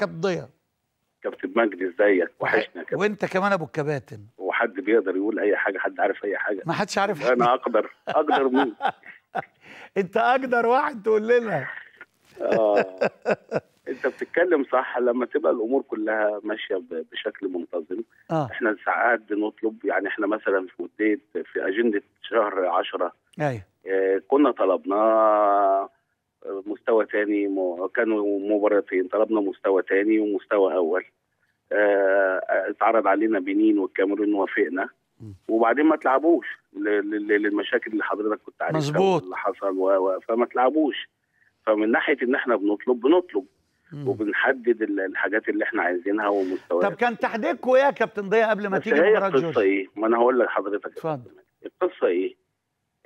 كابتن ضياء؟ كابتن مجدي ازيك؟ وحشنا كده. وانت كمان ابو الكباتن. وحد بيقدر يقول اي حاجه؟ حد عارف اي حاجه؟ ما حدش عارف حاجه. انا اقدر مين؟ انت اقدر واحد تقول لنا. انت بتتكلم صح. لما تبقى الامور كلها ماشيه بشكل منتظم. احنا ساعات بنطلب، يعني احنا مثلا في بدايه في اجنده شهر 10 ايوه كنا طلبنا مستوى تاني، كانوا مباراتين، طلبنا مستوى تاني ومستوى اول. اتعرض علينا بنين والكاميرون، وافقنا وبعدين ما تلعبوش للمشاكل اللي حضرتك كنت عارفها مظبوط اللي حصل فما تلعبوش. فمن ناحيه ان احنا بنطلب وبنحدد الحاجات اللي احنا عايزينها ومستويات. طب كان تحديدكم ايه يا كابتن ضياء قبل ما تيجي مباراه جورجيا؟ القصه ايه؟ ما انا هقول لحضرتك. اتفضل. القصه ايه؟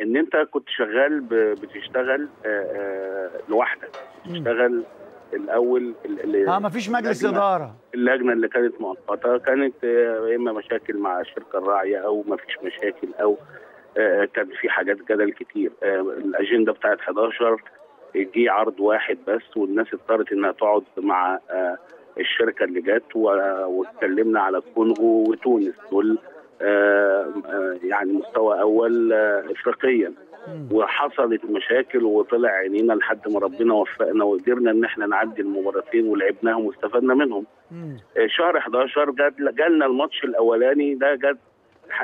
ان انت كنت شغال بتشتغل لوحدك، بتشتغل الاول مفيش مجلس اداره. اللجنه اللي كانت مؤقته كانت اما مشاكل مع الشركه الراعيه او مفيش مشاكل او كان في حاجات جدل كتير. الاجنده بتاعت 11 جه عرض واحد بس، والناس اضطرت انها تقعد مع الشركه اللي جت، واتكلمنا على الكونغو وتونس دول يعني مستوى اول افريقيا. وحصلت مشاكل وطلع عينينا لحد ما ربنا وفقنا وقدرنا ان احنا نعدي المباراتين ولعبناهم واستفدنا منهم. شهر 11 جالنا الماتش الاولاني ده، جت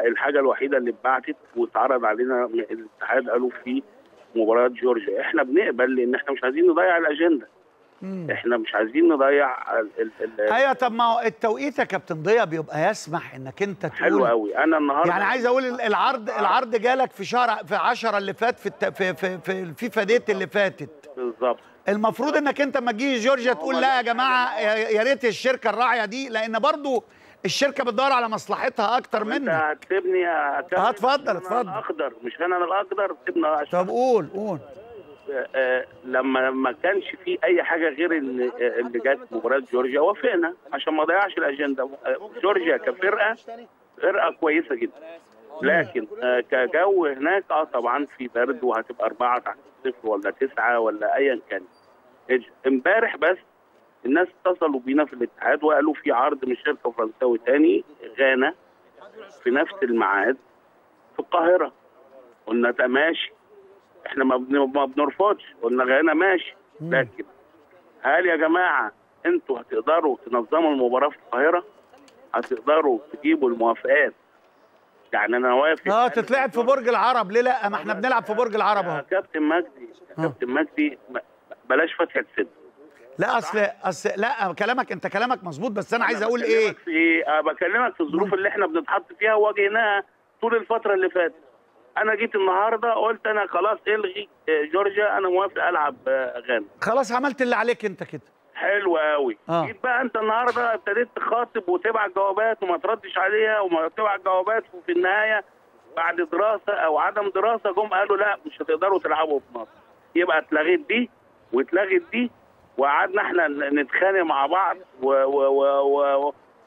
الحاجه الوحيده اللي اتبعتت واتعرض علينا الاتحاد، قالوا في مباراه جورجيا. احنا بنقبل لان احنا مش عايزين نضيع الاجنده. احنا مش عايزين نضيع ايوه. طب ما هو التوقيت يا كابتن ضياء بيبقى يسمح انك انت تقول. حلو قوي. انا النهارده يعني عايز اقول العرض جالك في شهر، في 10 اللي فات، في الفيفا ديت اللي فاتت بالظبط. المفروض انك انت لما تجي جورجيا تقول لا يا جماعه يا ريت الشركه الراعيه دي، لان برضو الشركه بتدور على مصلحتها اكتر منك. انت هتسيبني يا كابتن؟ اتفضل انا الاقدر، مش انا الاقدر. سيبنا. طب قول. لما ما كانش في اي حاجه غير ان اللي جت مباراه جورجيا وافقنا عشان ما ضيعش الاجنده. جورجيا كفرقه كويسه جدا، لكن كجو هناك طبعا في برد، وهتبقى 4 تحت 0 ولا 9 ولا ايا كان. امبارح بس الناس اتصلوا بينا في الاتحاد وقالوا في عرض من شركه فرنساوي تاني، غانا، في نفس الميعاد في القاهره. قلنا ده ماشي، احنا ما بنرفضش، قلنا غانا ماشي. لكن هل يا جماعه انتوا هتقدروا تنظموا المباراه في القاهره؟ هتقدروا تجيبوا الموافقات؟ يعني انا وافق تتلعب في برج العرب. ليه لا؟ ما احنا بنلعب في برج العرب اهو. كابتن مجدي بلاش فتحه صدر. لا اصل لا، كلامك مظبوط، بس انا عايز اقول ايه؟ بكلمك في الظروف اللي احنا بنتحط فيها وواجهناها طول الفتره اللي فاتت. انا جيت النهارده قلت انا خلاص الغي جورجيا، انا موافق العب غانا. خلاص عملت اللي عليك انت كده. حلو قوي. جيت بقى انت النهارده ابتديت تخاطب وتبعت جوابات وما تردش عليها، وما تبعت جوابات، وفي النهايه بعد دراسه او عدم دراسه جم قالوا لا مش هتقدروا تلعبوا في مصر. يبقى اتلغت دي واتلغت دي، وقعدنا احنا نتخانق مع بعض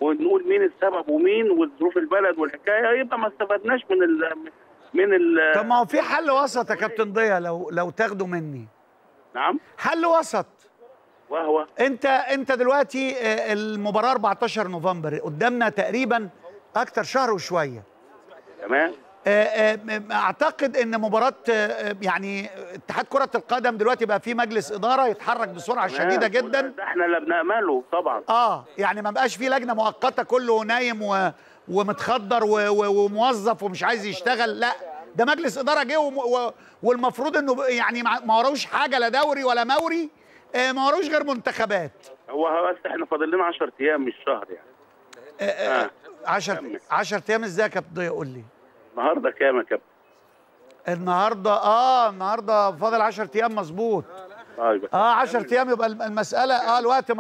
ونقول مين السبب ومين وظروف البلد والحكايه، يبقى ما استفدناش من ال طب ما هو في حل وسط يا كابتن ضياء لو تاخده مني. نعم. حل وسط. وهو انت دلوقتي المباراه 14 نوفمبر قدامنا تقريبا اكتر شهر وشويه. تمام. اعتقد ان مباراه يعني اتحاد كره القدم دلوقتي بقى في مجلس اداره يتحرك بسرعه شديده جدا. ده احنا اللي بنأمله طبعا. يعني ما بقاش في لجنه مؤقته كله نايم ومتخدر وموظف ومش عايز يشتغل. لا، ده مجلس اداره جه والمفروض انه يعني ما وراهوش حاجه، لا دوري ولا موري، ما وراهوش غير منتخبات. هو بس احنا فاضل لنا 10 ايام مش شهر يعني. 10 ايام ازاي يا كابتن ضياء؟ قول لي النهارده كام يا كابتن؟ النهارده فاضل 10 ايام مظبوط. 10 ايام يبقى المساله الوقت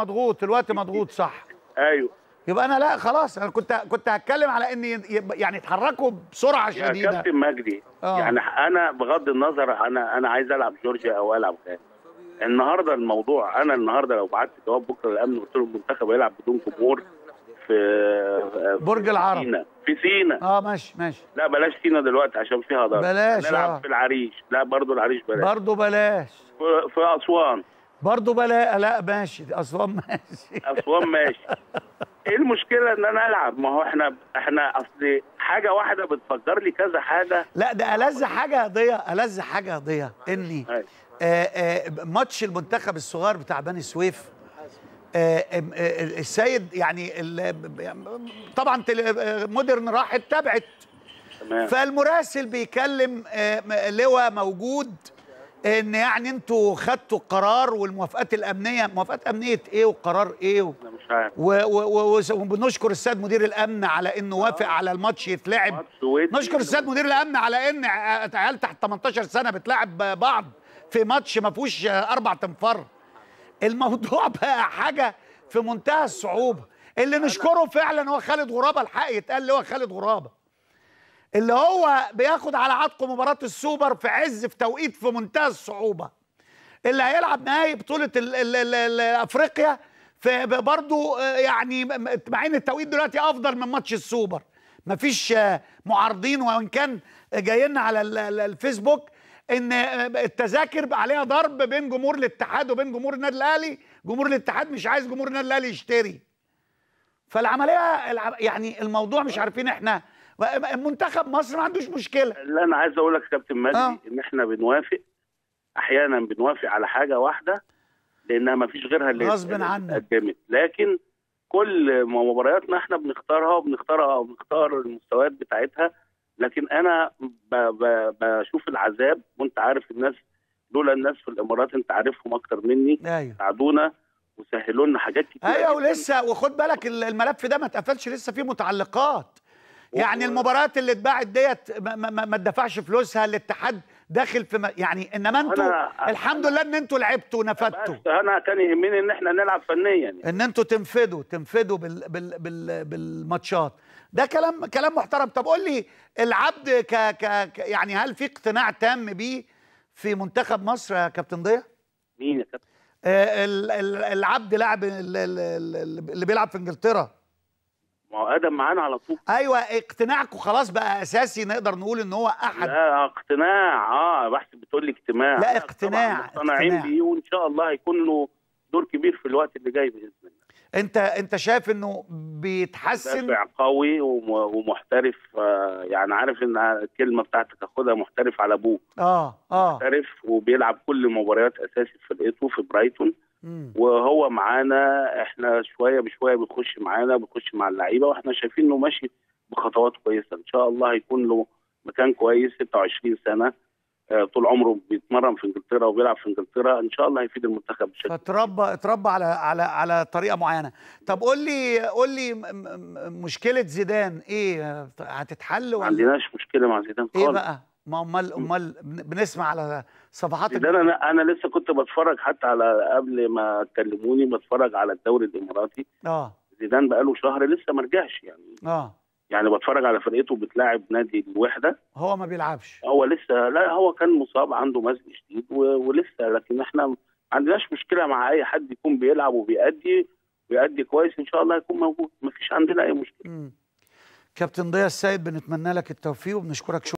مضغوط صح. ايوه. يبقى انا لا خلاص، انا كنت هتكلم على ان يعني يتحركوا بسرعه شديده. يا كابتن مجدي يعني انا بغض النظر انا عايز العب جورجيا او العب غانا. النهارده الموضوع، انا النهارده لو بعت جواب بكره للامن قلت له المنتخب هيلعب بدون جمهور في برج العرب في سينا. ماشي. لا بلاش سينا دلوقتي عشان فيها ضرب. بلاش نلعب في العريش. لا برضه العريش بلاش. برضه بلاش. في اسوان. برضه بلا لا ماشي اسوان ماشي اسوان ماشي. ايه المشكله ان انا العب؟ ما هو احنا اصل حاجه واحده بتفجر لي كذا حاجه. لا ده ألذ حاجه يا ضياء، ألذ حاجه يا ضياء اني ماتش المنتخب الصغير بتاع بني سويف. السيد يعني طبعا مودرن راحت تبعت، تمام. فالمراسل بيكلم لواء موجود ان يعني انتوا خدتوا القرار والموافقات الامنيه، موافقات امنيه ايه وقرار ايه انا مش عارف. وبنشكر السيد مدير الامن على انه وافق على الماتش يتلعب. نشكر السيد مدير الامن على ان عيال تحت 18 سنه بتلعب بعض في ماتش ما فيهوش 4 تنفار. الموضوع بقى حاجه في منتهى الصعوبه. اللي نشكره فعلا هو خالد غرابه، الحق يتقال هو خالد غرابه اللي هو بياخد على عاتقه مباراه السوبر في عز في توقيت في منتهى الصعوبه، اللي هيلعب نهائي بطوله افريقيا في برضه يعني مع ان التوقيت دلوقتي افضل من ماتش السوبر. مفيش معارضين، وان كان جاي لنا على الفيسبوك ان التذاكر عليها ضرب بين جمهور الاتحاد وبين جمهور النادي الاهلي. جمهور الاتحاد مش عايز جمهور النادي الاهلي يشتري. فالعمليه يعني الموضوع مش عارفين احنا. منتخب مصر ما عندوش مشكله. اللي انا عايز اقول لك يا كابتن مجدي ان احنا بنوافق احيانا، بنوافق على حاجه واحده لانها ما فيش غيرها اللي غصب عنك اتقدمت، لكن كل مبارياتنا احنا وبنختار المستويات بتاعتها. لكن انا بشوف العذاب، وانت عارف الناس لولا الناس في الامارات انت عارفهم اكتر مني. ايوه ساعدونا وسهلوا لنا حاجات كتير. ايوه ولسه، وخد بالك الملف ده ما اتقفلش، لسه فيه متعلقات. يعني المباريات اللي اتباعت ديت ما اتدفعش فلوسها، الاتحاد داخل في يعني انما انتوا الحمد لله ان انتوا لعبتوا ونفدتوا. انا كان يهمني ان احنا نلعب فنيا يعني. ان انتوا تنفدوا بالماتشات. ده كلام محترم. طب قول لي العبد يعني هل في اقتناع تام بيه في منتخب مصر يا كابتن ضياء؟ مين يا كابتن؟ العبد لاعب اللي بيلعب في انجلترا. ما هو ادم معانا على طول. ايوه اقتناعكم خلاص بقى اساسي، نقدر نقول ان هو احد. لا اقتناع. بحسب بتقول لي اجتماع. لا اقتناع. مقتنعين بيه، وان شاء الله هيكون له دور كبير في الوقت اللي جاي باذن الله. انت شايف انه بيتحسن؟ دافع قوي ومحترف. يعني عارف ان الكلمه بتاعتك اخدها محترف على ابوه. محترف وبيلعب كل مباريات اساسي في فرقته في برايتون. وهو معانا، احنا شويه بشويه بيخش معانا، بيخش مع اللعيبه، واحنا شايفين انه ماشي بخطوات كويسه. ان شاء الله هيكون له مكان كويس. 26 سنه طول عمره بيتمرن في انجلترا وبيلعب في انجلترا، ان شاء الله هيفيد المنتخب بشكل. اتربى على طريقه معينه. طب قول لي مشكله زيدان ايه هتتحل ولا؟ ما عندناش مشكله مع زيدان خالص. ايه بقى؟ ما امال بنسمع على صفحات زيدان. انا لسه كنت بتفرج حتى على قبل ما كلموني، بتفرج على الدوري الاماراتي. زيدان بقاله شهر لسه ما رجعش يعني. يعني بتفرج على فرقته بتلاعب نادي الوحده. هو ما بيلعبش. هو لسه، لا هو كان مصاب عنده مزق شديد ولسه. لكن احنا ما عندناش مشكله مع اي حد يكون بيلعب وبيأدي كويس، ان شاء الله هيكون موجود. ما فيش عندنا اي مشكله. كابتن ضياء السيد بنتمنى لك التوفيق وبنشكرك.